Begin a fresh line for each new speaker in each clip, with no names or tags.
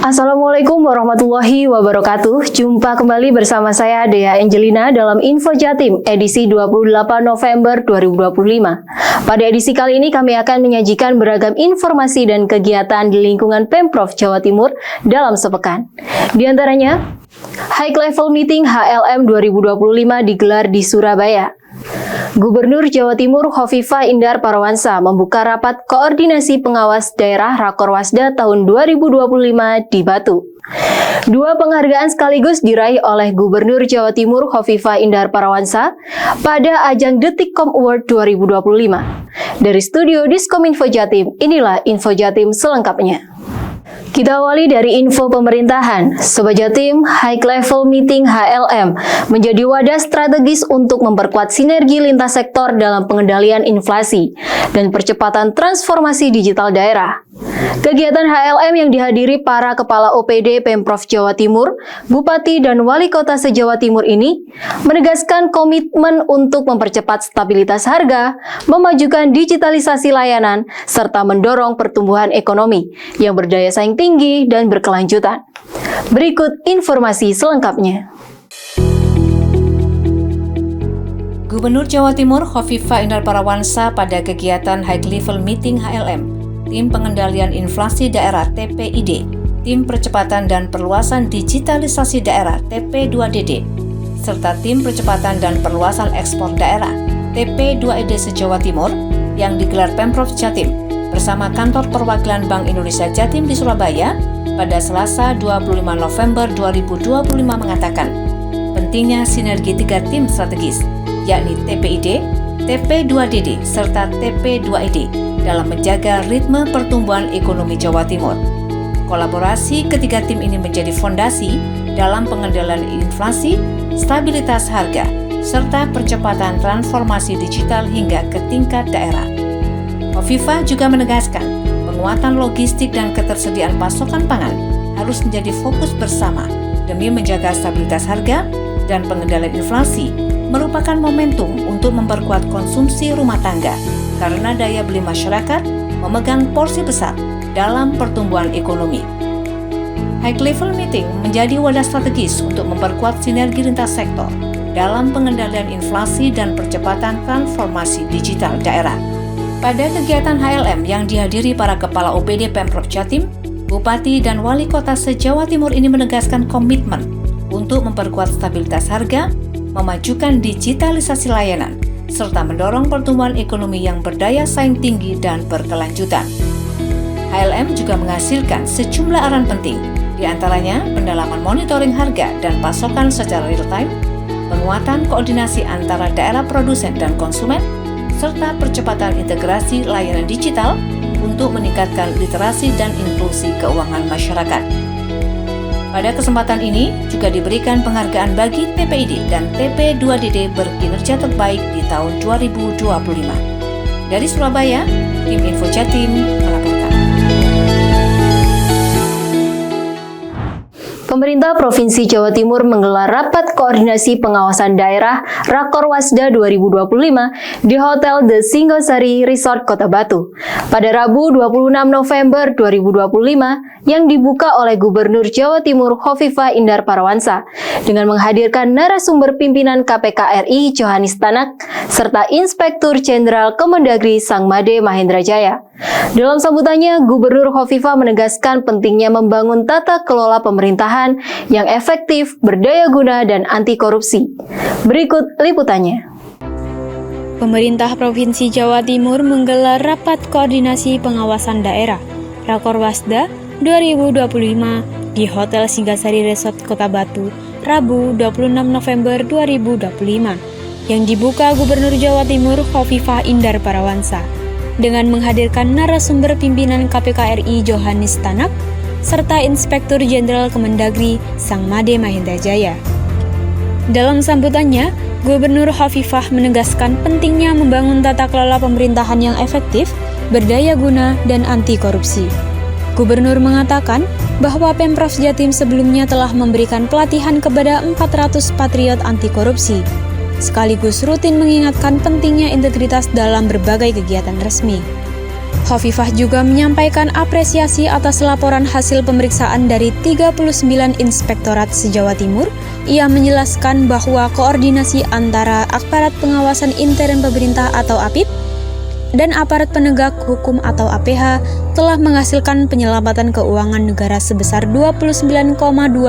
Assalamualaikum warahmatullahi wabarakatuh. Jumpa kembali bersama saya Dea Angelina dalam Info Jatim edisi 28 November 2025. Pada edisi kali ini kami akan menyajikan beragam informasi dan kegiatan di lingkungan Pemprov Jawa Timur dalam sepekan. Di antaranya, High Level Meeting HLM 2025 digelar di Surabaya. Gubernur Jawa Timur Khofifah Indar Parawansa membuka rapat koordinasi pengawas daerah Rakorwasda tahun 2025 di Batu. Dua penghargaan sekaligus diraih oleh Gubernur Jawa Timur Khofifah Indar Parawansa pada ajang Detikkom Award 2025. Dari studio Diskominfo Jatim, inilah Info Jatim selengkapnya. Kita awali dari info pemerintahan. Sobat Jatim, High Level Meeting HLM menjadi wadah strategis untuk memperkuat sinergi lintas sektor dalam pengendalian inflasi dan percepatan transformasi digital daerah. Kegiatan HLM yang dihadiri para kepala OPD Pemprov Jawa Timur, Bupati dan Wali Kota se-Jawa Timur ini menegaskan komitmen untuk mempercepat stabilitas harga, memajukan digitalisasi layanan, serta mendorong pertumbuhan ekonomi yang berdaya saing tinggi dan berkelanjutan. Berikut informasi selengkapnya.
Gubernur Jawa Timur Khofifah Indar Parawansa pada kegiatan High Level Meeting HLM, Tim Pengendalian Inflasi Daerah TPID, Tim Percepatan dan Perluasan Digitalisasi Daerah TP2DD, serta Tim Percepatan dan Perluasan Ekspor Daerah TP2ED se-Jawa Timur yang digelar Pemprov Jatim bersama Kantor Perwakilan Bank Indonesia Jatim di Surabaya pada Selasa 25 November 2025 mengatakan pentingnya sinergi tiga tim strategis, yakni TPID, TP2DD, serta TP2ED dalam menjaga ritme pertumbuhan ekonomi Jawa Timur. Kolaborasi ketiga tim ini menjadi fondasi dalam pengendalian inflasi, stabilitas harga, serta percepatan transformasi digital hingga ke tingkat daerah. Khofifah juga menegaskan penguatan logistik dan ketersediaan pasokan pangan harus menjadi fokus bersama demi menjaga stabilitas harga dan pengendalian inflasi merupakan momentum untuk memperkuat konsumsi rumah tangga karena daya beli masyarakat memegang porsi besar dalam pertumbuhan ekonomi. High Level Meeting menjadi wadah strategis untuk memperkuat sinergi lintas sektor dalam pengendalian inflasi dan percepatan transformasi digital daerah. Pada kegiatan HLM yang dihadiri para kepala OPD Pemprov Jatim, Bupati dan Wali Kota se-Jawa Timur ini menegaskan komitmen untuk memperkuat stabilitas harga, memajukan digitalisasi layanan, serta mendorong pertumbuhan ekonomi yang berdaya saing tinggi dan berkelanjutan. HLM juga menghasilkan sejumlah arahan penting, di antaranya pendalaman monitoring harga dan pasokan secara real-time, penguatan koordinasi antara daerah produsen dan konsumen, serta percepatan integrasi layanan digital untuk meningkatkan literasi dan inklusi keuangan masyarakat. Pada kesempatan ini juga diberikan penghargaan bagi TPID dan TP2DD berkinerja terbaik di tahun 2025. Dari Surabaya, Tim Info Jatim melaporkan.
Pemerintah Provinsi Jawa Timur menggelar rapat koordinasi pengawasan daerah Rakorwasda 2025 di Hotel The Singhasari Resort Kota Batu pada Rabu 26 November 2025 yang dibuka oleh Gubernur Jawa Timur Khofifah Indar Parawansa dengan menghadirkan narasumber pimpinan KPK RI Johannes Tanak serta Inspektur Jenderal Kemendagri Sangmade Mahendra Jaya. Dalam sambutannya, Gubernur Khofifah menegaskan pentingnya membangun tata kelola pemerintahan yang efektif, berdaya guna, dan anti korupsi. Berikut liputannya.
Pemerintah Provinsi Jawa Timur menggelar rapat koordinasi pengawasan daerah Rakorwasda 2025 di Hotel Singhasari Resort Kota Batu, Rabu 26 November 2025, yang dibuka Gubernur Jawa Timur Khofifah Indar Parawansa dengan menghadirkan narasumber pimpinan KPK RI Johannes Tanak serta Inspektur Jenderal Kemendagri Sangmade Mahendra Jaya. Dalam sambutannya, Gubernur Khofifah menegaskan pentingnya membangun tata kelola pemerintahan yang efektif, berdaya guna, dan anti korupsi. Gubernur mengatakan bahwa Pemprov Jatim sebelumnya telah memberikan pelatihan kepada 400 patriot anti korupsi, sekaligus rutin mengingatkan pentingnya integritas dalam berbagai kegiatan resmi. Hovifah juga menyampaikan apresiasi atas laporan hasil pemeriksaan dari 39 inspektorat se-Jawa Timur. Ia menjelaskan bahwa koordinasi antara aparat pengawasan intern pemerintah atau APIP dan aparat penegak hukum atau APH telah menghasilkan penyelamatan keuangan negara sebesar 29,2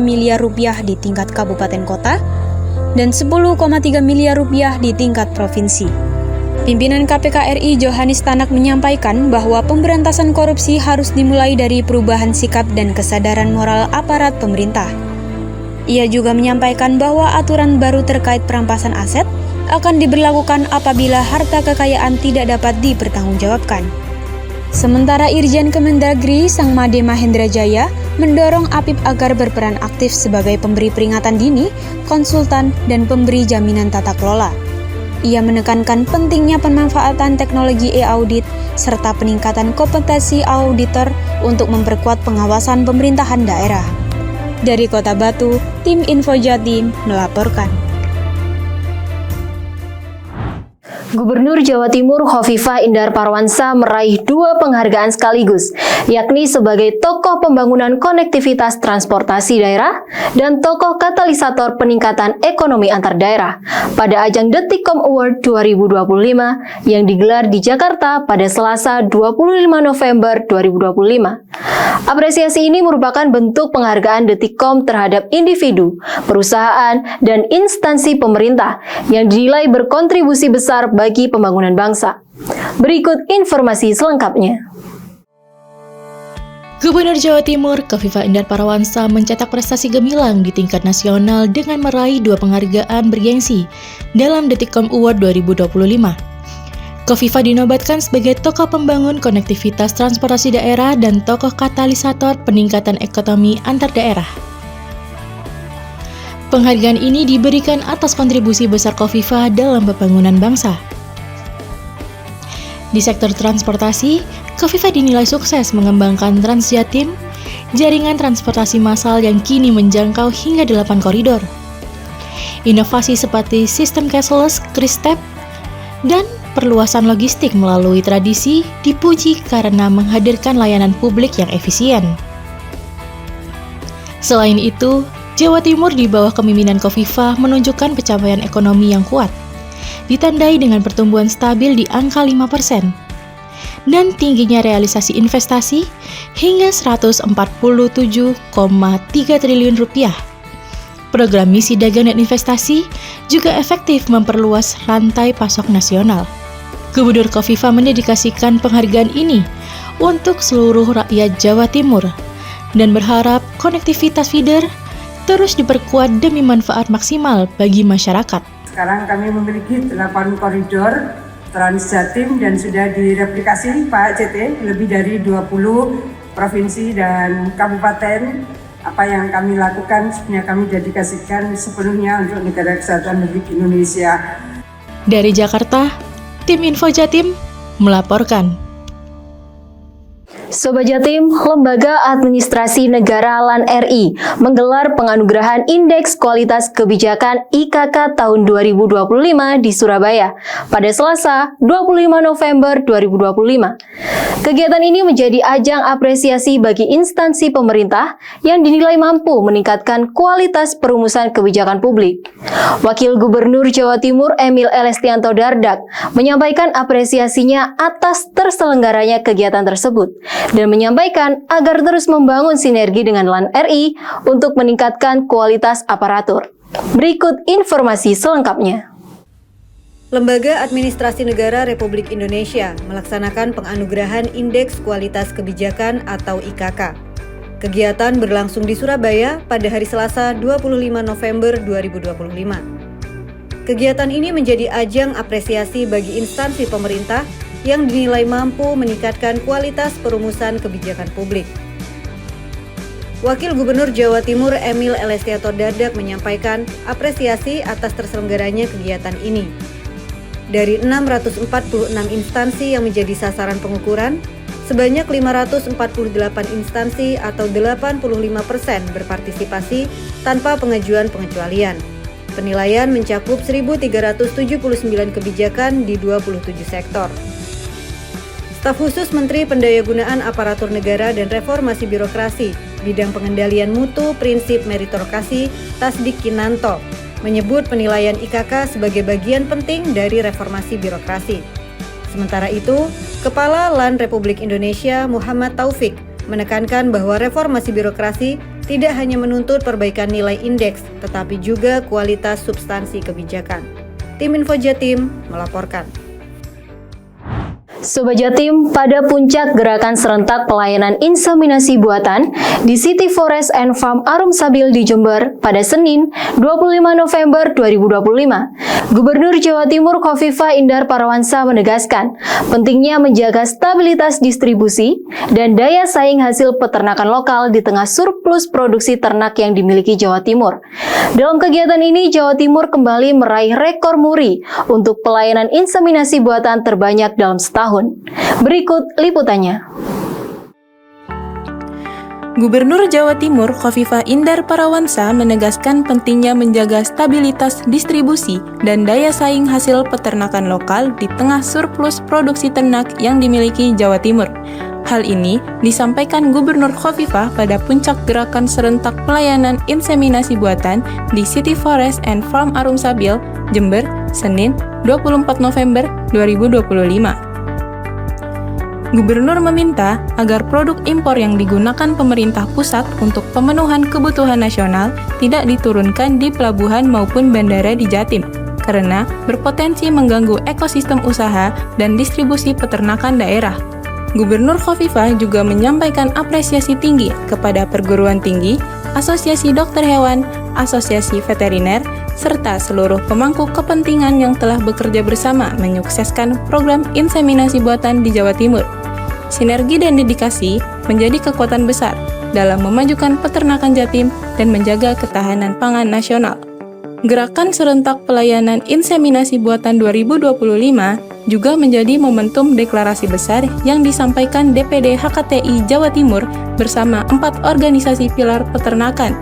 miliar rupiah di tingkat kabupaten kota dan 10,3 miliar rupiah di tingkat provinsi. Pimpinan KPK RI Johanis Tanak menyampaikan bahwa pemberantasan korupsi harus dimulai dari perubahan sikap dan kesadaran moral aparat pemerintah. Ia juga menyampaikan bahwa aturan baru terkait perampasan aset akan diberlakukan apabila harta kekayaan tidak dapat dipertanggungjawabkan. Sementara Irjen Kemendagri Sang Made Mahendra Jaya mendorong APIP agar berperan aktif sebagai pemberi peringatan dini, konsultan, dan pemberi jaminan tata kelola. Ia menekankan pentingnya pemanfaatan teknologi e-audit serta peningkatan kompetensi auditor untuk memperkuat pengawasan pemerintahan daerah. Dari Kota Batu, tim Info Jatim melaporkan.
Gubernur Jawa Timur Hovifah Indar Parawansa meraih 2 penghargaan sekaligus, yakni sebagai tokoh pembangunan konektivitas transportasi daerah dan tokoh katalisator peningkatan ekonomi antar daerah pada ajang Detikcom Award 2025 yang digelar di Jakarta pada Selasa 25 November 2025. Apresiasi ini merupakan bentuk penghargaan Detikcom terhadap individu, perusahaan, dan instansi pemerintah yang dinilai berkontribusi besar bagi pembangunan bangsa. Berikut informasi selengkapnya.
Gubernur Jawa Timur Khofifah Indar Parawansa mencetak prestasi gemilang di tingkat nasional dengan meraih 2 penghargaan bergengsi dalam Detikcom Award 2025. Khofifah dinobatkan sebagai tokoh pembangun konektivitas transportasi daerah dan tokoh katalisator peningkatan ekonomi antar daerah. Penghargaan ini diberikan atas kontribusi besar Khofifah dalam pembangunan bangsa. Di sektor transportasi, Khofifah dinilai sukses mengembangkan Transjatim, jaringan transportasi massal yang kini menjangkau hingga 8 koridor. Inovasi seperti sistem cashless, Kristep, dan perluasan logistik melalui tradisi dipuji karena menghadirkan layanan publik yang efisien. Selain itu, Jawa Timur di bawah kepemimpinan Khofifah menunjukkan pencapaian ekonomi yang kuat, ditandai dengan pertumbuhan stabil di angka 5%, dan tingginya realisasi investasi hingga 147,3 triliun rupiah. Program misi dagang dan investasi juga efektif memperluas rantai pasok nasional. Gubernur Khofifah mendedikasikan penghargaan ini untuk seluruh rakyat Jawa Timur dan berharap konektivitas feeder terus diperkuat demi manfaat maksimal bagi masyarakat.
Sekarang kami memiliki 8 koridor Transjatim dan sudah direplikasi Pak CT lebih dari 20 provinsi dan kabupaten. Apa yang kami lakukan sebenarnya kami dedikasikan sepenuhnya untuk negara kesatuan Republik Indonesia.
Dari Jakarta, tim Info Jatim melaporkan.
Sobat Jatim, Lembaga Administrasi Negara LAN RI menggelar penganugerahan Indeks Kualitas Kebijakan IKK tahun 2025 di Surabaya pada Selasa 25 November 2025. Kegiatan ini menjadi ajang apresiasi bagi instansi pemerintah yang dinilai mampu meningkatkan kualitas perumusan kebijakan publik. Wakil Gubernur Jawa Timur Emil Elestianto Dardak menyampaikan apresiasinya atas terselenggaranya kegiatan tersebut dan menyampaikan agar terus membangun sinergi dengan LAN RI untuk meningkatkan kualitas aparatur. Berikut informasi selengkapnya.
Lembaga Administrasi Negara Republik Indonesia melaksanakan penganugerahan Indeks Kualitas Kebijakan atau IKK. Kegiatan berlangsung di Surabaya pada hari Selasa 25 November 2025. Kegiatan ini menjadi ajang apresiasi bagi instansi pemerintah yang dinilai mampu meningkatkan kualitas perumusan kebijakan publik. Wakil Gubernur Jawa Timur Emil Elestianto Dardak menyampaikan apresiasi atas terselenggaranya kegiatan ini. Dari 646 instansi yang menjadi sasaran pengukuran, sebanyak 548 instansi atau 85% berpartisipasi tanpa pengajuan pengecualian. Penilaian mencakup 1.379 kebijakan di 27 sektor. Staf khusus Menteri Pendayagunaan Aparatur Negara dan Reformasi Birokrasi, bidang pengendalian mutu prinsip meritokrasi, Tasdik Kinanto, menyebut penilaian IKK sebagai bagian penting dari reformasi birokrasi. Sementara itu, Kepala LAN Republik Indonesia Muhammad Taufik menekankan bahwa reformasi birokrasi tidak hanya menuntut perbaikan nilai indeks, tetapi juga kualitas substansi kebijakan. Tim Info Jatim melaporkan.
Sobat Jatim, pada puncak gerakan serentak pelayanan inseminasi buatan di City Forest and Farm Arum Sabil di Jember pada Senin 25 November 2025, Gubernur Jawa Timur Khofifah Indar Parawansa menegaskan pentingnya menjaga stabilitas distribusi dan daya saing hasil peternakan lokal di tengah surplus produksi ternak yang dimiliki Jawa Timur. Dalam kegiatan ini, Jawa Timur kembali meraih rekor muri untuk pelayanan inseminasi buatan terbanyak dalam setahun. Berikut liputannya.
Gubernur Jawa Timur Khofifah Indar Parawansa menegaskan pentingnya menjaga stabilitas distribusi dan daya saing hasil peternakan lokal di tengah surplus produksi ternak yang dimiliki Jawa Timur. Hal ini disampaikan Gubernur Khofifah pada puncak gerakan serentak pelayanan inseminasi buatan di City Forest and Farm Arum Sabil, Jember, Senin 24 November 2025. Gubernur meminta agar produk impor yang digunakan pemerintah pusat untuk pemenuhan kebutuhan nasional tidak diturunkan di pelabuhan maupun bandara di Jatim, karena berpotensi mengganggu ekosistem usaha dan distribusi peternakan daerah. Gubernur Khofifah juga menyampaikan apresiasi tinggi kepada perguruan tinggi, asosiasi dokter hewan, asosiasi veteriner, serta seluruh pemangku kepentingan yang telah bekerja bersama menyukseskan program inseminasi buatan di Jawa Timur. Sinergi dan dedikasi menjadi kekuatan besar dalam memajukan peternakan Jatim dan menjaga ketahanan pangan nasional. Gerakan serentak pelayanan inseminasi buatan 2025 juga menjadi momentum deklarasi besar yang disampaikan DPD HKTI Jawa Timur bersama 4 organisasi pilar peternakan,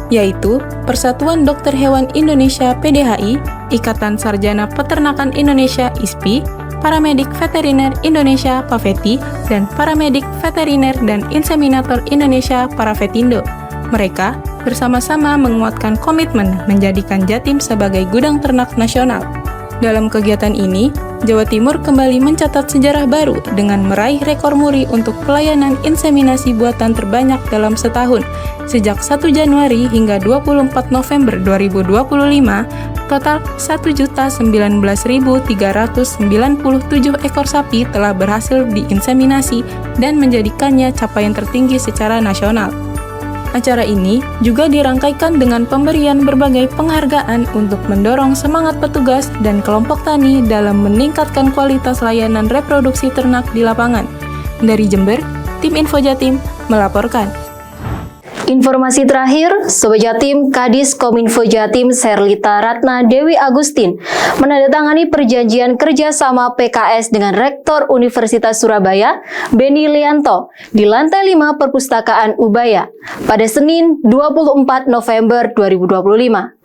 yaitu Persatuan Dokter Hewan Indonesia PDHI, Ikatan Sarjana Peternakan Indonesia ISPI, Paramedik Veteriner Indonesia PAVETI, dan Paramedik Veteriner dan Inseminator Indonesia Paravetindo. Mereka bersama-sama menguatkan komitmen menjadikan Jatim sebagai gudang ternak nasional. Dalam kegiatan ini, Jawa Timur kembali mencatat sejarah baru dengan meraih rekor muri untuk pelayanan inseminasi buatan terbanyak dalam setahun. Sejak 1 Januari hingga 24 November 2025, total 1.019.397 ekor sapi telah berhasil diinseminasi dan menjadikannya capaian tertinggi secara nasional. Acara ini juga dirangkaikan dengan pemberian berbagai penghargaan untuk mendorong semangat petugas dan kelompok tani dalam meningkatkan kualitas layanan reproduksi ternak di lapangan. Dari Jember, Tim Info Jatim melaporkan.
Informasi terakhir, Sobat Jatim, Kadis Kominfo Jatim Serlita Ratna Dewi Agustin menandatangani perjanjian kerjasama PKS dengan Rektor Universitas Surabaya, Beni Lianto, di lantai 5 Perpustakaan Ubaya pada Senin 24 November 2025.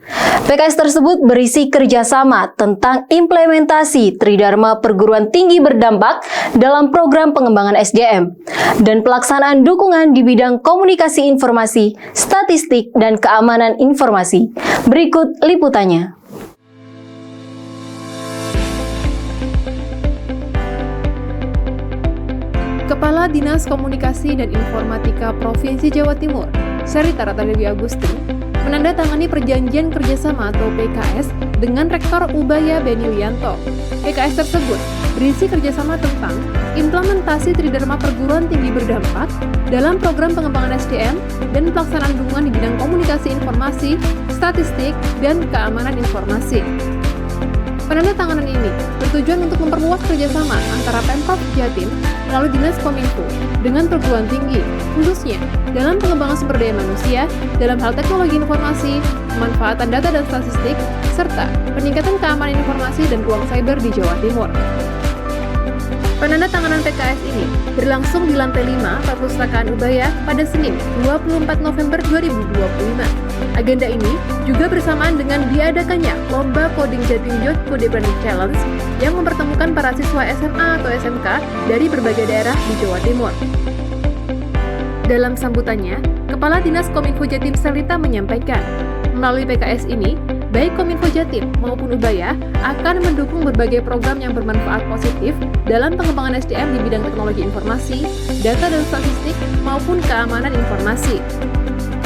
PKS tersebut berisi kerjasama tentang implementasi Tridharma Perguruan Tinggi Berdampak dalam program pengembangan SDM dan pelaksanaan dukungan di bidang komunikasi informasi, statistik, dan keamanan informasi. Berikut liputannya.
Kepala Dinas Komunikasi dan Informatika Provinsi Jawa Timur, Serlita Ratna Dewi Agustin, menandatangani perjanjian kerjasama atau PKS dengan Rektor Ubaya Beni Lianto. PKS tersebut berisi kerjasama tentang implementasi Tridharma Perguruan Tinggi Berdampak dalam program pengembangan SDM dan pelaksanaan dukungan di bidang komunikasi informasi, statistik, dan keamanan informasi. Penandatanganan ini bertujuan untuk memperluas kerjasama antara Pemprov Jatim melalui Dinas Kominfo dengan perguruan tinggi, khususnya dalam pengembangan sumber daya manusia, dalam hal teknologi informasi, pemanfaatan data dan statistik, serta peningkatan keamanan informasi dan ruang cyber di Jawa Timur. Penandatanganan PKS ini berlangsung di lantai 5 Perpustakaan Ubaya pada Senin 24 November 2025. Agenda ini juga bersamaan dengan diadakannya Lomba Coding Jatim Youth Code Branding Challenge yang mempertemukan para siswa SMA atau SMK dari berbagai daerah di Jawa Timur. Dalam sambutannya, Kepala Dinas Kominfo Jatim Selita menyampaikan, melalui PKS ini, baik Kominfo Jatim maupun Ubaya akan mendukung berbagai program yang bermanfaat positif dalam pengembangan SDM di bidang teknologi informasi, data dan statistik, maupun keamanan informasi.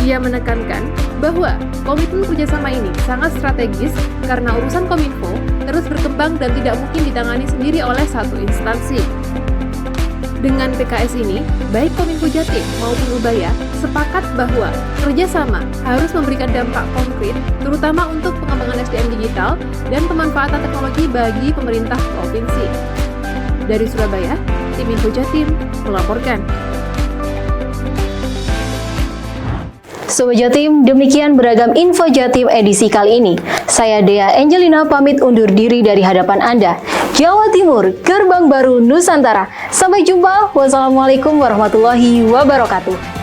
Ia menekankan bahwa komitmen kerjasama ini sangat strategis karena urusan Kominfo terus berkembang dan tidak mungkin ditangani sendiri oleh satu instansi. Dengan PKS ini, baik Kominfo Jatim maupun Ubaya sepakat bahwa kerjasama harus memberikan dampak konkret, terutama untuk pengembangan SDM digital dan pemanfaatan teknologi bagi pemerintah provinsi. Dari Surabaya, tim Info Jatim melaporkan.
Sobat Jatim, demikian beragam Info Jatim edisi kali ini. Saya Dea Angelina pamit undur diri dari hadapan Anda. Jawa Timur, gerbang baru Nusantara. Sampai jumpa. Wassalamualaikum warahmatullahi wabarakatuh.